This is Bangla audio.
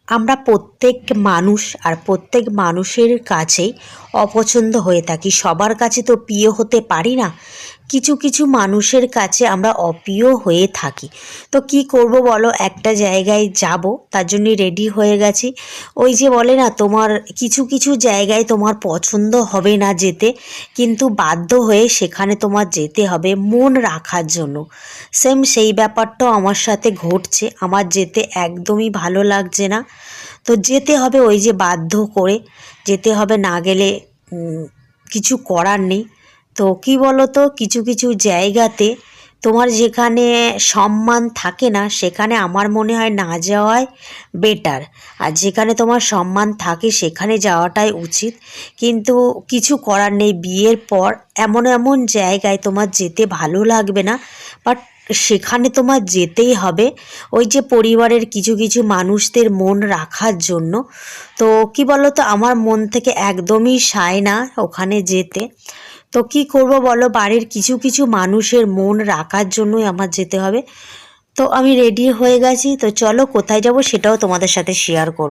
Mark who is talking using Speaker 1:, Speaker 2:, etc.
Speaker 1: আমরা প্রত্যেক মানুষ আর প্রত্যেক মানুষের কাছেই অপছন্দ হয়ে থাকি। সবার কাছে তো প্রিয় হতে পারি না। কিছু কিছু মানুষের কাছে আমরা অপ্রিয় হয়ে থাকি। তো কি করব বলো, একটা জায়গায় যাব, তার জন্য রেডি হয়ে গেছি। ওই যে বলে না, তোমার কিছু কিছু জায়গায় তোমার পছন্দ হবে না যেতে, কিন্তু বাধ্য হয়ে সেখানে তোমার যেতে হবে মন রাখার জন্য। সেম সেই ব্যাপারটাও আমার সাথে ঘটছে। আমার যেতে একদমই ভালো লাগছে না, তো যেতে হবে, ওই যে বাধ্য করে যেতে হবে, না গেলে কিছু করার নেই। তো কি বলো তো, কিছু কিছু জায়গাতে তোমার যেখানে সম্মান থাকে না সেখানে আমার মনে হয় না যাওয়াই বেটার, আর যেখানে তোমার সম্মান থাকে সেখানে যাওয়াটাই উচিত। কিন্তু কিছু করার নেই, বিয়ের পর এমন এমন জায়গায় তোমার যেতে ভালো লাগবে না, বাট সেখানে তোমার যেতেই হবে, ওই যে পরিবারের কিছু কিছু মানুষদের মন রাখার জন্য। তো কি বলো তো, আমার মন থেকে একদমই সায় না ওখানে যেতে। তো কি করব বলো, বাড়ির কিছু কিছু মানুষের মন রাখার জন্যই আমার যেতে হবে। তো আমি রেডি হয়ে গেছি, তো চলো কোথায় যাব সেটাও তোমাদের সাথে শেয়ার করব।